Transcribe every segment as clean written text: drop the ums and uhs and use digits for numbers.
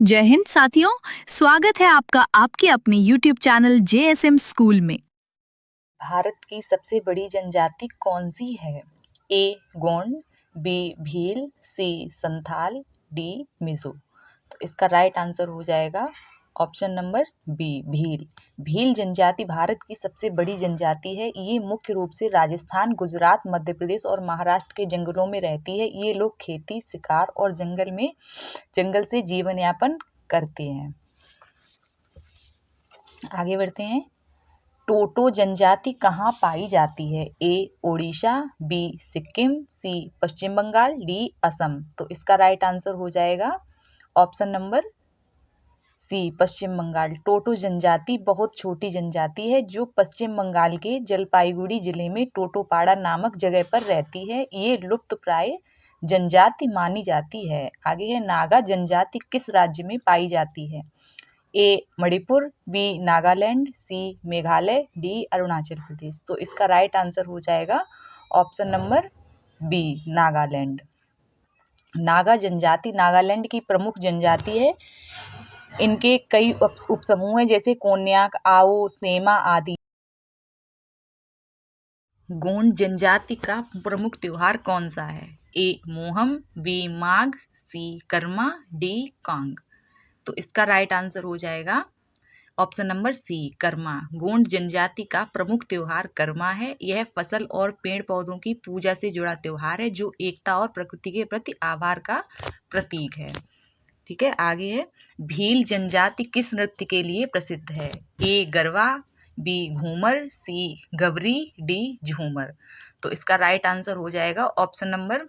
जय हिंद साथियों, स्वागत है आपका आपके अपने YouTube चैनल JSM स्कूल में। भारत की सबसे बड़ी जनजाति कौन सी है? A Gond, B Bhil, C Santhal, D Mizo. तो इसका राइट आंसर हो जाएगा option number B Bhil. Bhil जनजाति भारत की सबसे बड़ी जनजाति है। ये मुख्य रूप से राजस्थान, गुजरात, मध्य प्रदेश और महाराष्ट्र के जंगलों में रहती है। ये लोग खेती, शिकार और जंगल से जीवन यापन करते हैं। आगे बढ़ते हैं। टोटो जनजाति कहाँ पाई जाती है? ए ओडिशा, बी सिक्किम, सी पश्चिम बंगाल, डी असम। तो इसका राइट आंसर हो जाएगा ऑप्शन नंबर सी पश्चिम बंगाल। टोटो जनजाति बहुत छोटी जनजाति है जो पश्चिम बंगाल के जलपाईगुड़ी जिले में टोटोपाड़ा नामक जगह पर रहती है। ये लुप्तप्राय जनजाति मानी जाती है। आगे है, नागा जनजाति किस राज्य में पाई जाती है? A Manipur, B Nagaland, C Meghalaya, D Arunachal Pradesh. तो इसका राइट आंसर हो जाएगा option number B Nagaland. Naga जनजाति नागालैंड की प्रमुख जनजाति है। इनके कई उपसमूह हैं जैसे कोन्याक, आओ, सेमा आदि। गोंड जनजाति का प्रमुख त्योहार कौन सा है? A Moham, B Magh, C Karma, D Kang. तो इसका राइट आंसर हो जाएगा option number C Karma. Gond जनजाति का प्रमुख त्योहार कर्मा है। यह फसल और पेड़ पौधों की पूजा से जुड़ा त्योहार है जो एकता और प्रकृति के प्रति आभार का प्रतीक है। ठीक है, आगे है, भील जनजाति किस नृत्य के लिए प्रसिद्ध है? ए गरबा, बी घूमर, सी गबरी, डी झूमर। तो इसका राइट आंसर हो जाएगा ऑप्शन नंबर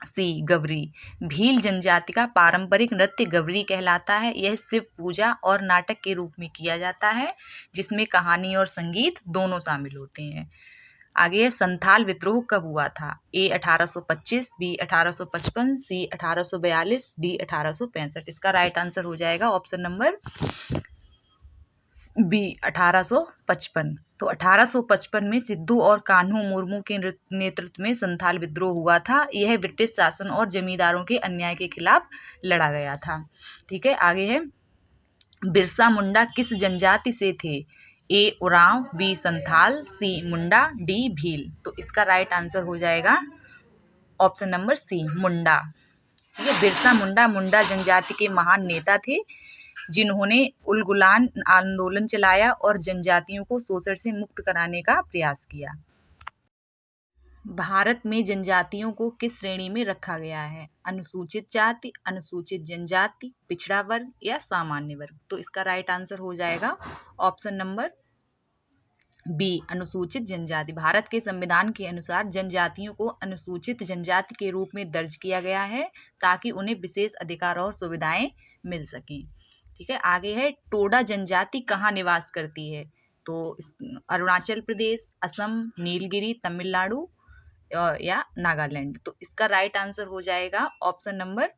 सी गबरी। भील जनजाति का पारंपरिक नृत्य गबरी कहलाता है। यह शिव पूजा और नाटक के रूप में किया जाता है जिसमें कहानी और संगीत दोनों शामिल होते हैं। आगे है, संथाल विद्रोह कब हुआ था? ए 1825, बी 1855, सी 1842, डी 1865। इसका राइट आंसर हो जाएगा ऑप्शन नंबर बी 1855। तो 1855 में सिद्धू और कान्हू मुर्मू के नेतृत्व में संथाल विद्रोह हुआ था। यह ब्रिटिश शासन और जमींदारों के अन्याय के खिलाफ लड़ा गया था। ठीक है, आगे है, बिरसा मुंडा किस जनजाति से थे? ए उरांव, बी संथाल, सी मुंडा, डी भील। तो इसका राइट आंसर हो जाएगा ऑप्शन नंबर सी मुंडा। ठीक है, बिरसा मुंडा मुंडा जनजाति के महान नेता थे जिन्होंने उलगुलान आंदोलन चलाया और जनजातियों को शोषण से मुक्त कराने का प्रयास किया। भारत में जनजातियों को किस श्रेणी में रखा गया है? अनुसूचित जाति, अनुसूचित जनजाति, पिछड़ा वर्ग या सामान्य वर्ग। तो इसका राइट आंसर हो जाएगा ऑप्शन नंबर बी अनुसूचित जनजाति। भारत के संविधान के अनुसार जनजातियों को अनुसूचित जनजाति के रूप में दर्ज किया गया है ताकि उन्हें विशेष अधिकार और सुविधाएं मिल सकें। ठीक है, आगे है, टोडा जनजाति कहाँ निवास करती है? तो अरुणाचल प्रदेश, असम, नीलगिरी, तमिलनाडु या नागालैंड। तो इसका राइट आंसर हो जाएगा option number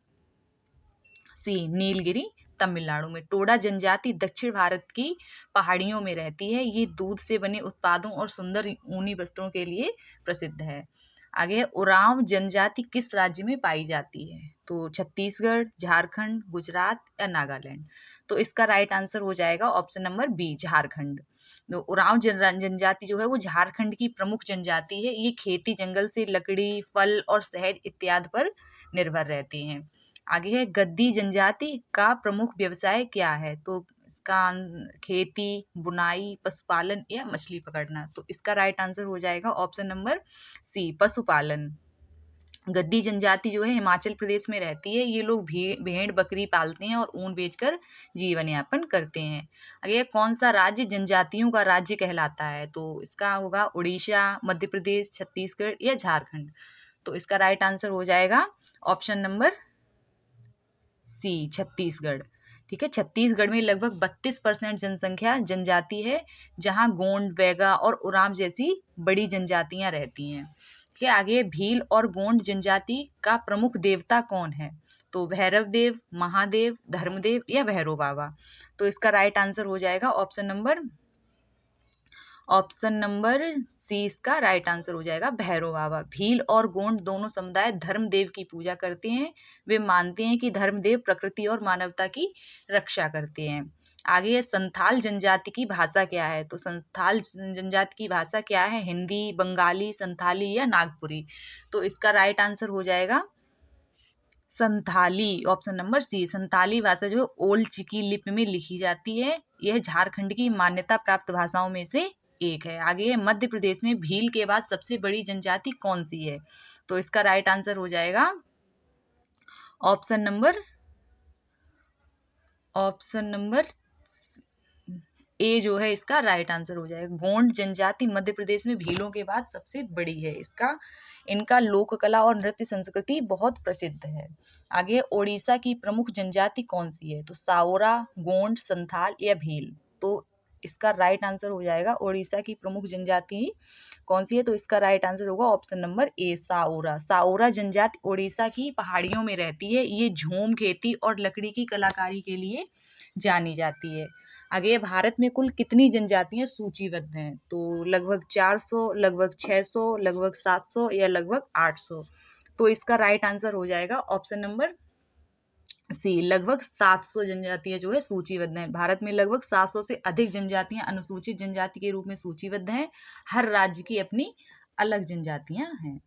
C Nilgiri, Tamil Nadu में। टोडा जनजाति दक्षिण भारत की पहाड़ियों में रहती है। ये दूध से बने उत्पादों और सुंदर ऊनी वस्त्रों के लिए प्रसिद्ध है। आगे है, उरांव जनजाति किस राज्य में पाई जाती है? तो छत्तीसगढ़, झारखंड, गुजरात या नागालैंड। तो इसका राइट आंसर हो जाएगा ऑप्शन नंबर बी झारखंड। तो उरांव जनजाति जो है वो झारखंड की प्रमुख जनजाति है। ये खेती, जंगल से लकड़ी, फल और शहद इत्यादि पर निर्भर रहती हैं। आगे है, गद्दी जनजाति का प्रमुख व्यवसाय क्या है? तो इसका खेती, बुनाई, पशुपालन या मछली पकड़ना। तो इसका राइट आंसर हो जाएगा ऑप्शन नंबर सी पशुपालन। गद्दी जनजाति जो है हिमाचल प्रदेश में रहती है। ये लोग भेड़ बकरी पालते हैं और ऊन बेचकर जीवन यापन करते हैं। आगे, कौन सा राज्य जनजातियों का राज्य कहलाता है? तो इसका होगा उड़ीसा, मध्य प्रदेश, छत्तीसगढ़ या झारखंड। तो इसका राइट आंसर हो जाएगा ऑप्शन नंबर सी छत्तीसगढ़। ठीक है, छत्तीसगढ़ में लगभग 32% जनसंख्या जनजाति है जहां गोंड, बैगा और उरांव जैसी बड़ी जनजातियां रहती हैं। ठीक है, आगे, भील और गोंड जनजाति का प्रमुख देवता कौन है? तो भैरव देव, महादेव, धर्मदेव या भैरव बाबा। तो इसका राइट आंसर हो जाएगा option number option number C इसका राइट आंसर हो जाएगा, भैरव बाबा। भील और गोंड दोनों समुदाय धर्मदेव की पूजा करते हैं। वे मानते हैं कि धर्मदेव प्रकृति और मानवता की रक्षा करते हैं। आगे है संथाल जनजाति की भाषा क्या है? तो संथाल जनजाति की भाषा क्या है? हिंदी, बंगाली, संथाली या नागपुरी? तो इसका राइट आंसर हो जाएगा Santhali, option number C. Santhali भाषा जो है ओल्ड चिकी लिपि में लिखी जाती है। यह झारखंड की मान्यता प्राप्त भाषाओं में से एक है। आगे है मध्य प्रदेश में भील के बाद सबसे बड़ी जनजाति कौन सी है? तो इसका राइट आंसर हो जाएगा ऑप्शन नंबर ए जो है इसका राइट आंसर हो जाएगा। गोंड जनजाति मध्य प्रदेश में भीलों के बाद सबसे बड़ी है। इनका लोक कला और नृत्य संस्कृति बहुत प्रसिद्ध है। आगे ओडिशा की प्रमुख जनजाति कौन सी है? तो साओरा, गोंड, संथाल या भील? तो इसका राइट आंसर हो जाएगा ओडिशा की प्रमुख जनजाति कौन सी है? तो इसका राइट आंसर होगा ऑप्शन नंबर ए, साओरा। साओरा जनजाति ओडिशा की पहाड़ियों में रहती है। ये झूम खेती और लकड़ी की कलाकारी के लिए जानी जाती है। आगे भारत में कुल कितनी जनजातियां सूचीबद्ध हैं? तो लगभग 400, लगभग 600, लगभग 700 या लगभग 800? तो इसका राइट आंसर हो जाएगा ऑप्शन नंबर सी, लगभग 700 जनजातियां जो है सूचीबद्ध हैं। भारत में लगभग 700 से अधिक जनजातियां अनुसूचित जनजाति के रूप में सूचीबद्ध हैं। हर राज्य की अपनी अलग जनजातियां हैं।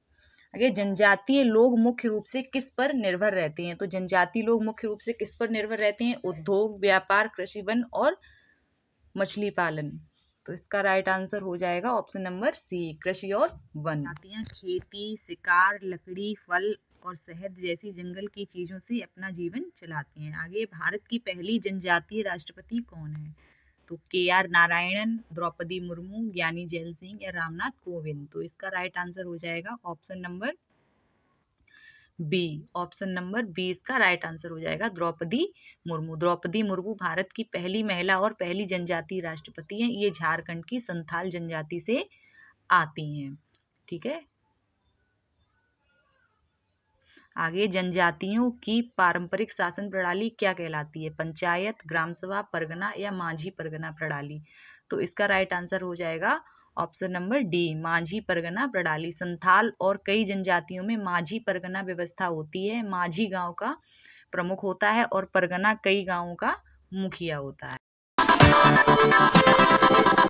आगे जनजातीय लोग मुख्य रूप से किस पर निर्भर रहते हैं? तो जनजातीय लोग मुख्य रूप से किस पर निर्भर रहते हैं? उद्योग, व्यापार, कृषि, वन और मछली पालन? तो इसका राइट आंसर हो जाएगा ऑप्शन नंबर सी, कृषि और वन। जनजातियां खेती, शिकार, लकड़ी, फल और शहद जैसी जंगल की चीजों से अपना जीवन चलाती हैं। आगे भारत की पहली जनजातीय राष्ट्रपति कौन है? तो KR नारायणन, द्रौपदी मुर्मू, ज्ञानी जैल सिंह या रामनाथ कोविंद? तो इसका राइट आंसर हो जाएगा option number B. Option number B इसका राइट आंसर हो जाएगा, द्रौपदी मुर्मू। द्रौपदी मुर्मू भारत की पहली महिला और पहली जनजातीय राष्ट्रपति हैं। ये झारखंड की संथाल जनजाति से आती हैं। ठीक है, आगे जनजातियों की पारंपरिक शासन प्रणाली क्या कहलाती है? पंचायत, ग्राम सभा, परगना या माझी परगना प्रणाली? तो इसका राइट आंसर हो जाएगा ऑप्शन नंबर डी, माझी परगना प्रणाली। संथाल और कई जनजातियों में माझी परगना व्यवस्था होती है। माझी गांव का प्रमुख होता है और परगना कई गांवों का मुखिया होता है।